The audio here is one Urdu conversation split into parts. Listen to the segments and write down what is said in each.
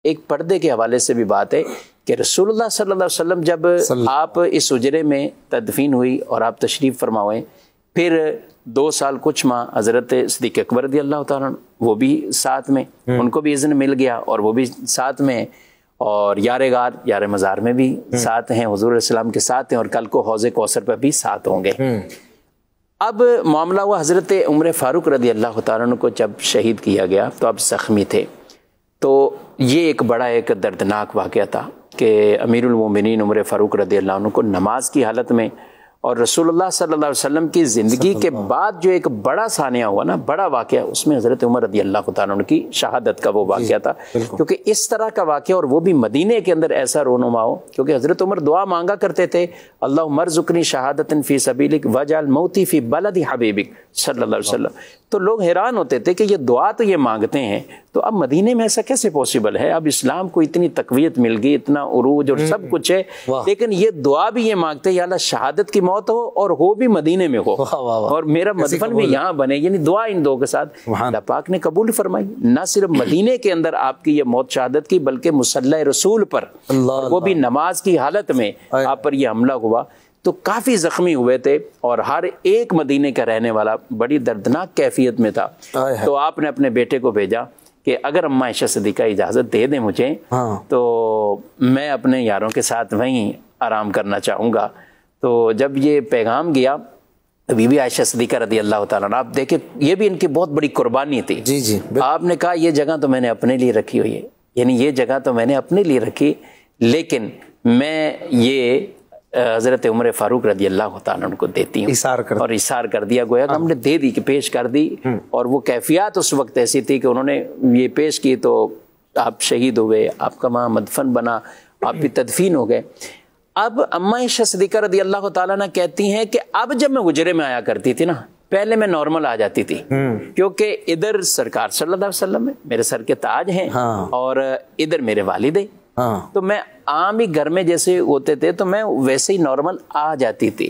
ایک پردے کے حوالے سے بھی بات ہے کہ رسول اللہ صلی اللہ علیہ وسلم جب آپ اس حجرے میں تدفین ہوئی اور آپ تشریف فرما ہوئے، پھر 2 سال کچھ ماہ حضرت صدیق اکبر رضی اللہ تعالیٰ عنہ وہ بھی ساتھ میں، ان کو بھی اذن مل گیا اور وہ بھی ساتھ میں، اور یار غار یار مزار میں بھی ساتھ ہیں، حضور علیہ السلام کے ساتھ ہیں، اور کل کو حوض کوثر پہ بھی ساتھ ہوں گے۔ اب معاملہ ہوا حضرت عمر فاروق رضی اللہ تعالیٰ عنہ کو جب شہید کیا گیا تو اب زخمی تھے، تو یہ ایک بڑا ایک دردناک واقعہ تھا کہ امیر المومنین عمر فاروق رضی اللہ عنہ کو نماز کی حالت میں، اور رسول اللہ صلی اللہ علیہ وسلم کی زندگی کے بعد جو ایک بڑا سانحہ ہوا نا، بڑا واقعہ، اس میں حضرت عمر رضی اللہ تعالیٰ عنہ کی شہادت کا وہ واقعہ تھا، کیونکہ اس طرح کا واقعہ اور وہ بھی مدینے کے اندر ایسا رونما ہو، کیونکہ حضرت عمر دعا مانگا کرتے تھے، اللہم ارزقنی شہادۃ فی سبیلک واجعل موتی فی بلد حبیبک صلی اللہ علیہ وسلم۔ تو لوگ حیران ہوتے تھے کہ یہ دعا تو یہ مانگتے ہیں، تو اب مدینے میں ایسا کیسے پوسیبل ہے؟ اب اسلام کو اتنی تقویت مل گئی، اتنا عروج اور سب کچھ ہے، لیکن یہ دعا بھی یہ مانگتے ہیں یا اللہ شہادت کی موت ہو اور ہو بھی مدینے میں ہو اور میرا مدفن بھی یہاں بنے، یعنی دعا ان دو کے ساتھ اللہ پاک نے قبول فرمائی۔ نہ صرف مدینے کے اندر آپ کی یہ موت شہادت کی، بلکہ مصلی رسول پر، وہ بھی نماز کی حالت میں آپ پر یہ حملہ ہوا، تو کافی زخمی ہوئے تھے، اور ہر ایک مدینے کا رہنے والا بڑی دردناک کیفیت میں تھا۔ تو آپ نے اپنے بیٹے کو بھیجا کہ اگر اماں عائشہ صدیقہ اجازت دے دیں مجھے تو میں اپنے یاروں کے ساتھ وہیں آرام کرنا چاہوں گا۔ تو جب یہ پیغام گیا بی بی عائشہ صدیقہ رضی اللہ تعالیٰ عنہ، آپ دیکھیں یہ بھی ان کی بہت بڑی قربانی تھی، آپ نے کہا یہ جگہ تو میں نے اپنے لیے رکھی ہوئی ہے، یعنی یہ جگہ تو میں نے اپنے لیے رکھی، لیکن میں یہ حضرت عمر فاروق رضی اللہ تعالیٰ عنہ کو دیتی ہوں، اور اثار کر دیا، گویا کہ ہم نے دے دی، کہ پیش کر دی، اور وہ کیفیات اس وقت ایسی تھی کہ انہوں نے یہ پیش کی تو آپ شہید ہوئے، آپ کا وہاں مدفن بنا، آپ بھی تدفین ہو گئے۔ اب اماں عائشہ صدیقہ رضی اللہ تعالیٰ عنہ کہتی ہیں کہ اب جب میں حجرے میں آیا کرتی تھی نا، پہلے میں نارمل آ جاتی تھی، کیونکہ ادھر سرکار صلی اللہ علیہ وسلم میرے سر کے تاج ہیں اور ادھر میرے والد ہیں، تو میں عام ہی گھر میں جیسے ہوتے تھے تو میں ویسے ہی نارمل آ جاتی تھی۔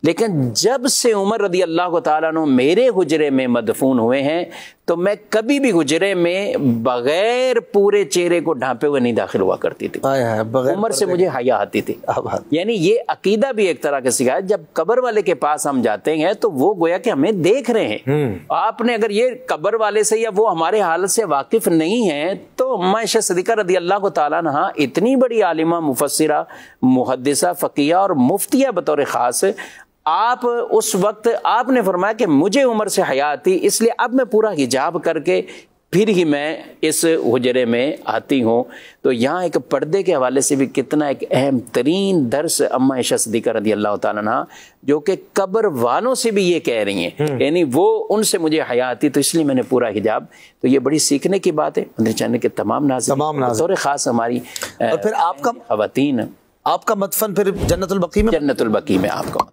لیکن جب سے عمر رضی اللہ تعالیٰ عنہ میرے حجرے میں مدفون ہوئے ہیں تو میں کبھی بھی حجرے میں بغیر پورے چہرے کو ڈھانپے ہوئے نہیں داخل ہوا کرتی تھی، عمر سے مجھے حیا آتی تھی۔ یعنی یہ عقیدہ بھی ایک طرح کا سکھایا، جب قبر والے کے پاس ہم جاتے ہیں تو وہ گویا کہ ہمیں دیکھ رہے ہیں، آپ نے اگر یہ قبر والے سے یا وہ ہمارے حالت سے واقف نہیں ہیں تو اماں عائشہ صدیقہ رضی اللہ تعالیٰ عنہ اتنی بڑی عالمہ، مفسرہ، محدثہ، فقیہ اور مفتیہ بطور خاص، آپ اس وقت آپ نے فرمایا کہ مجھے عمر سے حیا آتی، اس لیے اب میں پورا حجاب کر کے پھر ہی میں اس حجرے میں آتی ہوں۔ تو یہاں ایک پردے کے حوالے سے بھی کتنا ایک اہم ترین درس اماں عائشہ صدیقہ رضی اللہ تعالیٰ عنہ، جو کہ قبر والوں سے بھی یہ کہہ رہی ہیں، یعنی وہ ان سے مجھے حیا آتی تو اس لیے میں نے پورا حجاب۔ تو یہ بڑی سیکھنے کی بات ہے مدنی چینل کے تمام ناظرین، بطور خاص ہماری اور پھر آپ کا خواتین، آپ کا مدفن پھر جنت البقیع میں؟ جنت البقیع میں آپ کا